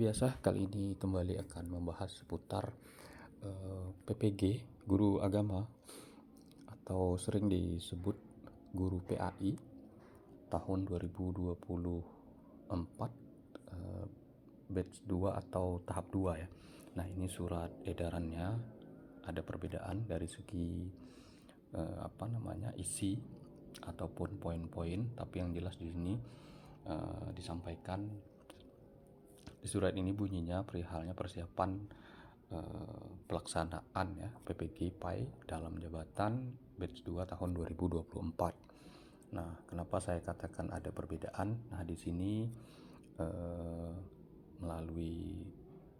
Biasa kali ini kembali akan membahas seputar PPG, guru agama, atau sering disebut guru PAI tahun 2024, batch 2 atau tahap 2 ya. Nah, ini surat edarannya ada perbedaan dari segi isi ataupun poin-poin, tapi yang jelas di sini disampaikan di surat ini bunyinya perihalnya persiapan pelaksanaan ya PPG PAI dalam jabatan batch 2 tahun 2024. Nah, kenapa saya katakan ada perbedaan? Nah, di sini melalui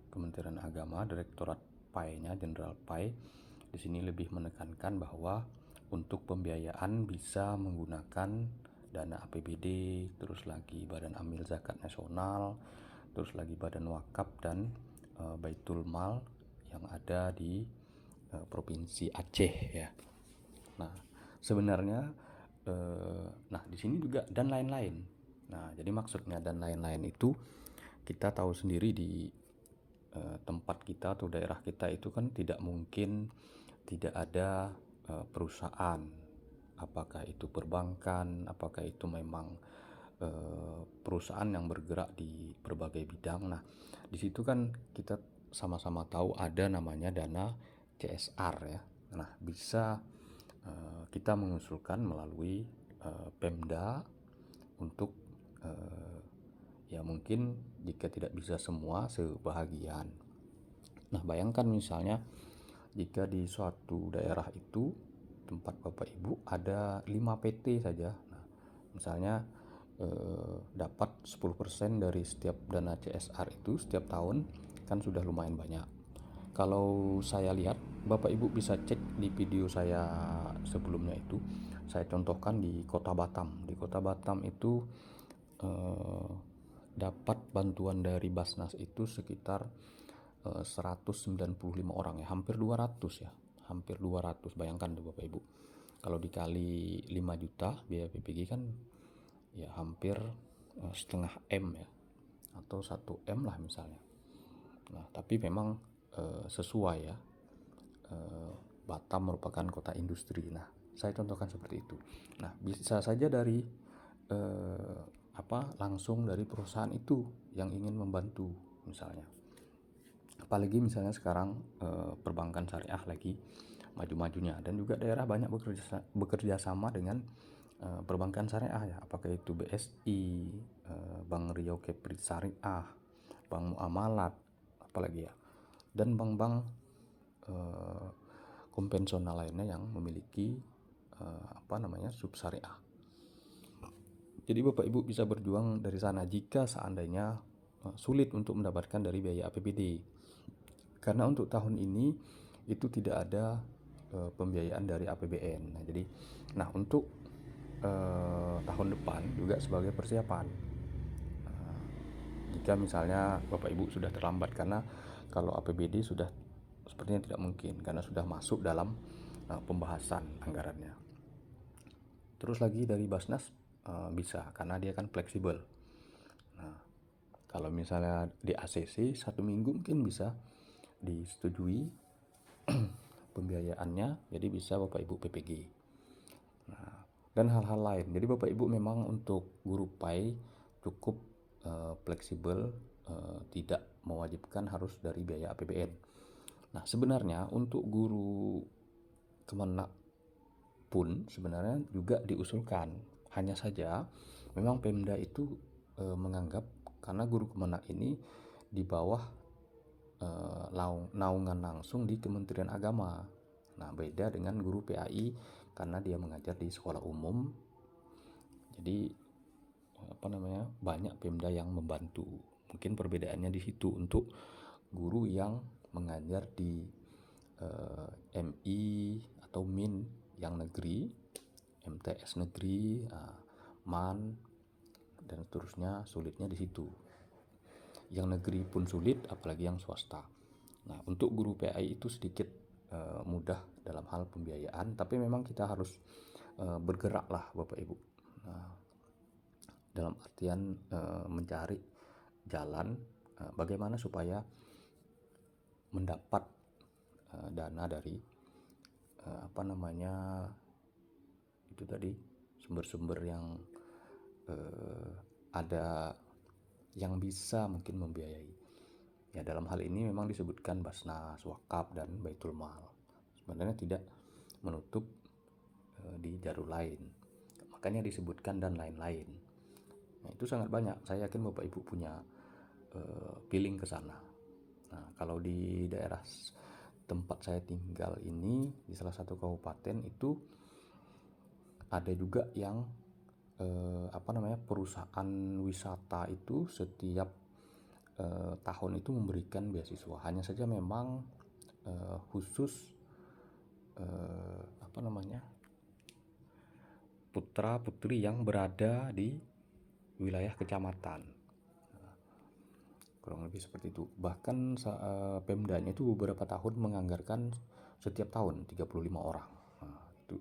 Kementerian Agama, Direktorat PAI-nya, Jenderal PAI, di sini lebih menekankan bahwa untuk pembiayaan bisa menggunakan dana APBD, terus lagi Badan Amil Zakat Nasional, terus lagi Badan Wakaf dan Baitul Mal yang ada di Provinsi Aceh ya. Nah, sebenarnya di sini juga dan lain-lain. Nah, jadi maksudnya dan lain-lain itu kita tahu sendiri di tempat kita atau daerah kita itu kan tidak mungkin tidak ada perusahaan, apakah itu perbankan, apakah itu memang perusahaan yang bergerak di berbagai bidang. Nah, di situ kan kita sama-sama tahu ada namanya dana CSR ya. Nah, bisa kita mengusulkan melalui Pemda untuk ya mungkin jika tidak bisa semua sebahagian. Nah, bayangkan misalnya jika di suatu daerah itu tempat Bapak Ibu ada 5 PT saja. Nah, misalnya dapat 10% dari setiap dana CSR itu setiap tahun kan sudah lumayan banyak. Kalau saya lihat, Bapak Ibu bisa cek di video saya sebelumnya itu, saya contohkan di Kota Batam. Di Kota Batam itu dapat bantuan dari Basnas itu sekitar 195 orang ya, hampir 200 ya. Hampir 200, bayangkan tuh Bapak Ibu. Kalau dikali 5 juta biaya PPG kan ya hampir setengah M ya, atau 1 M lah misalnya. Nah, tapi memang sesuai ya, Batam merupakan kota industri. Nah, saya contohkan seperti itu. Nah, bisa saja dari langsung dari perusahaan itu yang ingin membantu misalnya. Apalagi misalnya sekarang perbankan syariah lagi maju-majunya, dan juga daerah banyak bekerja sama dengan perbankan syariah ya, apakah itu BSI, Bank Riau Kepri Syariah, Bank Muamalat, apalagi ya, dan bank-bank konvensional lainnya yang memiliki sub syariah. Jadi Bapak Ibu bisa berjuang dari sana jika seandainya sulit untuk mendapatkan dari biaya APBD. Karena untuk tahun ini itu tidak ada pembiayaan dari APBN. Nah, untuk tahun depan juga sebagai persiapan. Jika misalnya Bapak Ibu sudah terlambat, karena kalau APBD sudah sepertinya tidak mungkin karena sudah masuk dalam pembahasan anggarannya. Terus lagi dari Basnas bisa karena dia kan fleksibel. Nah, kalau misalnya di ACC 1 minggu mungkin bisa disetujui pembiayaannya, jadi bisa Bapak Ibu PPG. Nah, dan hal-hal lain. Jadi Bapak Ibu memang untuk guru PAI cukup fleksibel, tidak mewajibkan harus dari biaya APBN. Nah, sebenarnya untuk guru Kemenak pun sebenarnya juga diusulkan. Hanya saja memang Pemda itu menganggap karena guru Kemenak ini di bawah naungan langsung di Kementerian Agama. Nah, beda dengan guru PAI karena dia mengajar di sekolah umum. Jadi banyak Pemda yang membantu. Mungkin perbedaannya di situ untuk guru yang mengajar di MI atau MIN yang negeri, MTS negeri, MAN dan seterusnya, sulitnya di situ. Yang negeri pun sulit, apalagi yang swasta. Nah, untuk guru PAI itu sedikit mudah dalam hal pembiayaan, tapi memang kita harus bergerak lah Bapak Ibu. Nah, dalam artian mencari jalan bagaimana supaya mendapat dana dari itu tadi, sumber-sumber yang ada yang bisa mungkin membiayai. Ya, dalam hal ini memang disebutkan Basnas, Wakaf, dan Baitul Mal. Sebenarnya tidak menutup di jalur lain. Makanya disebutkan dan lain-lain. Nah, itu sangat banyak. Saya yakin Bapak Ibu punya feeling ke sana. Nah, kalau di daerah tempat saya tinggal ini, di salah satu kabupaten itu ada juga yang perusahaan wisata itu setiap tahun itu memberikan beasiswa. Hanya saja memang khusus putra putri yang berada di wilayah kecamatan. Kurang lebih seperti itu. Bahkan Pemdanya itu beberapa tahun menganggarkan setiap tahun 35 orang. Nah, itu.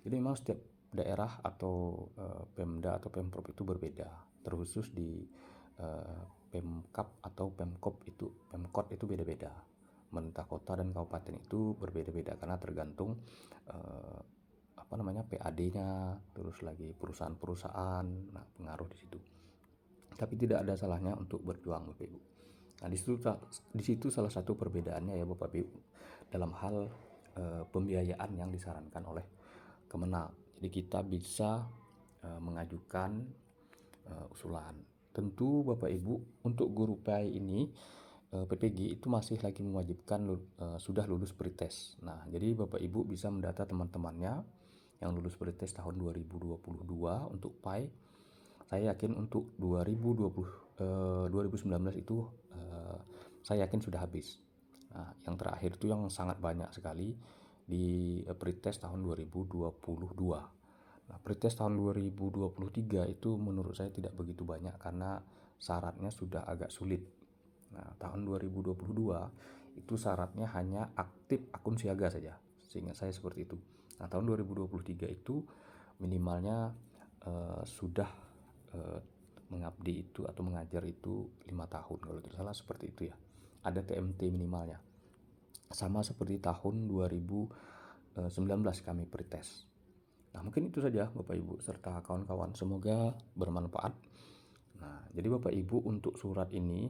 Jadi memang setiap daerah atau Pemda atau Pemprov itu berbeda. Terkhusus di Pemkap atau Pemkop itu beda-beda. Pemerintah kota dan kabupaten itu berbeda-beda karena tergantung PAD-nya, terus lagi perusahaan-perusahaan, nah pengaruh di situ. Tapi tidak ada salahnya untuk berjuang, Bapak Ibu. Nah, di situ salah satu perbedaannya ya Bapak Ibu dalam hal pembiayaan yang disarankan oleh Kemenag. Jadi kita bisa mengajukan usulan. Tentu Bapak Ibu untuk guru PAI ini PPG itu masih lagi mewajibkan sudah lulus pretest. Nah, jadi Bapak Ibu bisa mendata teman-temannya yang lulus pretest tahun 2022 untuk PAI. Saya yakin untuk 2019 itu saya yakin sudah habis. Nah, yang terakhir itu yang sangat banyak sekali di pretest tahun 2022. Nah, pretest tahun 2023 itu menurut saya tidak begitu banyak karena syaratnya sudah agak sulit. Nah, tahun 2022 itu syaratnya hanya aktif akun siaga saja, seingat saya seperti itu. Nah, tahun 2023 itu minimalnya sudah mengabdi itu atau mengajar itu 5 tahun kalau tidak salah seperti itu ya. Ada TMT minimalnya. Sama seperti tahun 2019 kami pretest. Nah, mungkin itu saja Bapak Ibu serta kawan-kawan, semoga bermanfaat. Nah, jadi Bapak Ibu untuk surat ini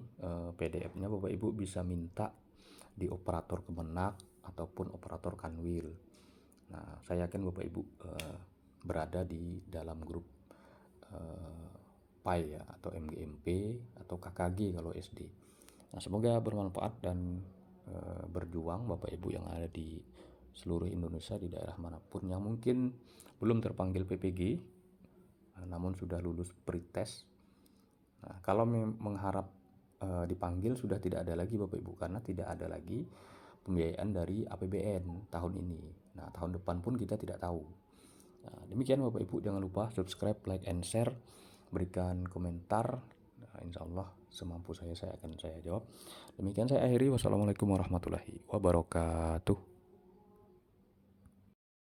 PDF-nya Bapak Ibu bisa minta di operator Kemenag ataupun operator Kanwil. Nah, saya yakin Bapak Ibu berada di dalam grup PAI ya, atau MGMP atau KKG kalau SD. Nah, semoga bermanfaat dan berjuang Bapak Ibu yang ada di seluruh Indonesia di daerah manapun yang mungkin belum terpanggil PPG namun sudah lulus pretest. Nah, kalau mengharap dipanggil sudah tidak ada lagi Bapak Ibu, karena tidak ada lagi pembiayaan dari APBN tahun ini. Nah, tahun depan pun kita tidak tahu. Nah, demikian Bapak Ibu, jangan lupa subscribe, like, and share, berikan komentar. Nah, insya Allah semampu saya akan jawab. Demikian saya akhiri. Wassalamualaikum warahmatullahi wabarakatuh.